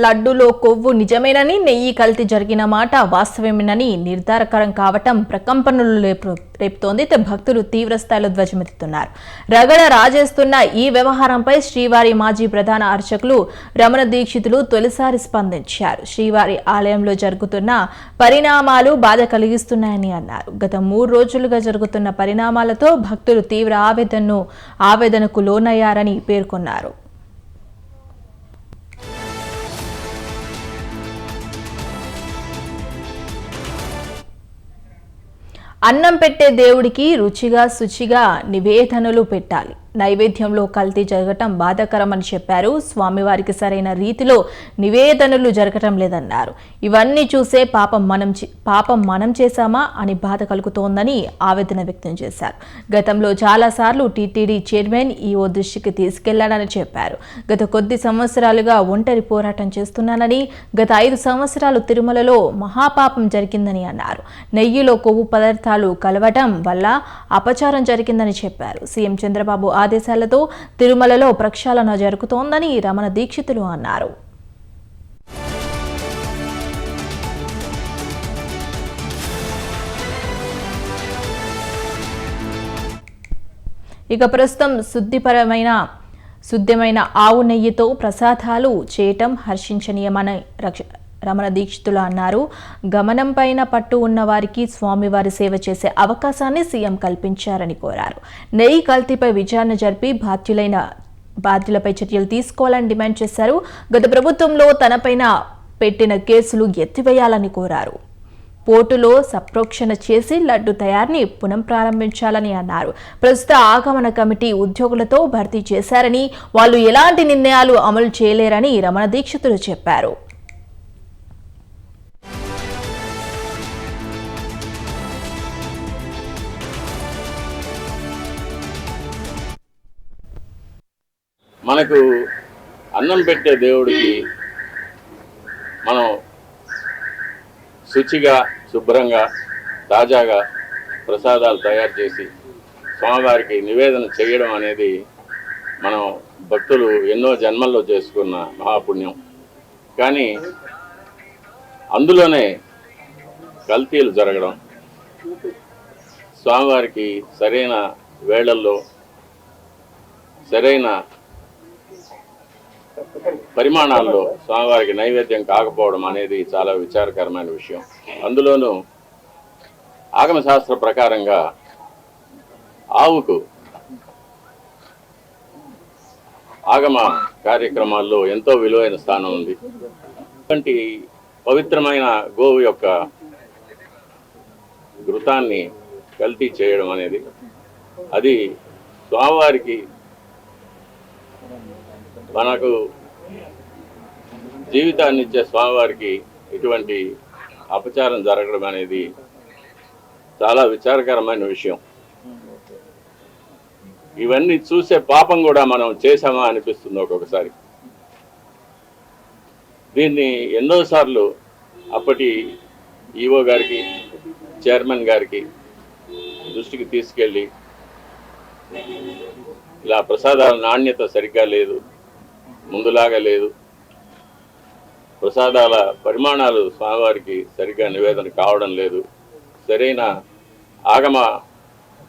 లడ్డూలో కొవ్వు నిజమేనని, నెయ్యి కల్తీ జరిగిన మాట వాస్తవమేనని నిర్ధారకరం కావటం ప్రకంపనలు రేపుతోంది. భక్తులు తీవ్ర స్థాయిలో ధ్వజమెత్తుతున్నారు. రగడ రాజేస్తున్న ఈ వ్యవహారంపై శ్రీవారి మాజీ ప్రధాన అర్చకులు రమణ దీక్షితులు తొలిసారి స్పందించారు. శ్రీవారి ఆలయంలో జరుగుతున్న పరిణామాలు బాధ కలిగిస్తున్నాయని అన్నారు. గత 3 రోజులుగా జరుగుతున్న పరిణామాలతో భక్తులు తీవ్ర ఆవేదనకు లోనయ్యారని పేర్కొన్నారు. అన్నం పెట్టే దేవుడికి రుచిగా శుచిగా నివేదనలు పెట్టాలి. నైవేద్యంలో కల్తీ జరగటం బాధాకరమని చెప్పారు. స్వామివారికి సరైన రీతిలో నివేదనలు జరగటం లేదన్నారు. ఇవన్నీ చూసే పాపం మనం చేశామా అని బాధ కలుగుతోందని ఆవేదన వ్యక్తం చేశారు. గతంలో చాలాసార్లు టీటీడీ చైర్మన్ ఈఓ దృష్టికి తీసుకెళ్లాడని చెప్పారు. గత కొద్ది సంవత్సరాలుగా ఒంటరి పోరాటం చేస్తున్నానని, గత 5 సంవత్సరాలు తిరుమలలో మహాపాపం జరిగిందని అన్నారు. నెయ్యిలో కొవ్వు పదార్థాలు కలవటం వల్ల అపచారం జరిగిందని చెప్పారు. సీఎం చంద్రబాబు ఆదేశాలతో తిరుమలలో ప్రక్షాళన జరుగుతోందని రమణ దీక్షితులు అన్నారు. ఇక ప్రస్తుతం శుద్ధమైన ఆవు నెయ్యితో ప్రసాదాలు చేయటం హర్షించనీయమని రమణ దీక్షితులు అన్నారు. గమనం పైన పట్టు ఉన్న వారికి స్వామివారి సేవ చేసే అవకాశాన్ని సీఎం కల్పించారని కోరారు. నెయ్యి కల్తీపై విచారణ జరిపి బాధ్యులపై చర్యలు తీసుకోవాలని డిమాండ్ చేశారు. గత ప్రభుత్వంలో తనపైన పెట్టిన కేసులు ఎత్తివేయాలని కోరారు. పోర్టులో సప్రోక్షణ చేసి లడ్డు తయారీని పునఃప్రారంభించాలని అన్నారు. ప్రస్తుత ఆగమన కమిటీ ఉద్యోగులతో భర్తీ చేశారని, వాళ్ళు ఎలాంటి నిర్ణయాలు అమలు చేయలేరని రమణ దీక్షితులు చెప్పారు. మనకు అన్నం పెట్టే దేవుడికి మనం శుచిగా శుభ్రంగా తాజాగా ప్రసాదాలు తయారు చేసి స్వామివారికి నివేదన చేయడం అనేది మనం భక్తులు ఎన్నో జన్మల్లో చేసుకున్న మహాపుణ్యం. కానీ అందులోనే కల్తీలు జరగడం, స్వామివారికి సరైన వేళల్లో సరైన పరిమాణాల్లో స్వామివారికి నైవేద్యం కాకపోవడం అనేది చాలా విచారకరమైన విషయం. అందులోనూ ఆగమశాస్త్ర ప్రకారంగా ఆవుకు ఆగమ కార్యక్రమాల్లో ఎంతో విలువైన స్థానం ఉంది. ఇటువంటి పవిత్రమైన గోవు యొక్క ఘృతాన్ని కల్తీ చేయడం అనేది అది స్వామివారికి మనకు జీవితాన్ని ఇచ్చే స్వామివారికి ఇటువంటి అపచారం జరగడం అనేది చాలా విచారకరమైన విషయం. ఇవన్నీ చూసే పాపం కూడా మనం చేశామా అనిపిస్తుంది ఒక్కొక్కసారి. దీన్ని ఎన్నోసార్లు అప్పటి ఈఓ గారికి చైర్మన్ గారికి దృష్టికి తీసుకెళ్ళి ఇలా ప్రసాదాల నాణ్యత సరిగ్గా లేదు, ముందులాగా లేదు, ప్రసాదాల పరిమాణాలు స్వామివారికి సరిగ్గా నివేదన కావడం లేదు, సరైన ఆగమ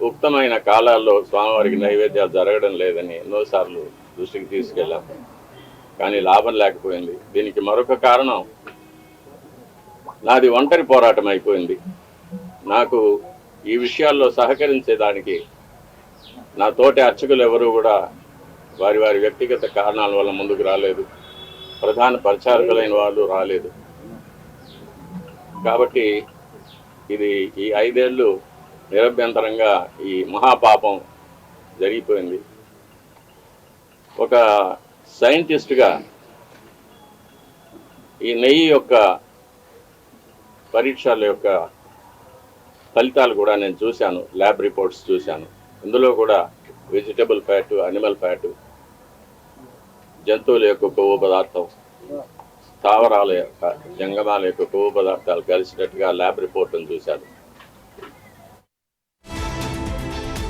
ఉక్తమైన కాలాల్లో స్వామివారికి నైవేద్యాలు జరగడం లేదని ఎన్నోసార్లు దృష్టికి తీసుకెళ్ళాం. కానీ లాభం లేకపోయింది. దీనికి మరొక కారణం నాది ఒంటరి పోరాటం అయిపోయింది. నాకు ఈ విషయాల్లో సహకరించేదానికి నా తోటి అర్చకులు ఎవరూ కూడా వారి వారి వ్యక్తిగత కారణాల వల్ల ముందుకు రాలేదు. ప్రధాన పరిచారకులైన వాళ్ళు రాలేదు. కాబట్టి ఇది ఈ 5 ఏళ్ళు నిరభ్యంతరంగా ఈ మహాపాపం జరిగిపోయింది. ఒక సైంటిస్ట్గా ఈ నెయ్యి యొక్క పరీక్షల యొక్క ఫలితాలు కూడా నేను చూశాను, ల్యాబ్ రిపోర్ట్స్ చూశాను. ఇందులో కూడా వెజిటబుల్ ఫ్యాటు, అనిమల్ ఫ్యాటు, జంతువుల యొక్క కొవ్వు పదార్థం, స్థావరాల యొక్క జంగమాల యొక్క కొవ్వు పదార్థాలు కలిసినట్టుగా ల్యాబ్ రిపోర్ట్ను చూశాను.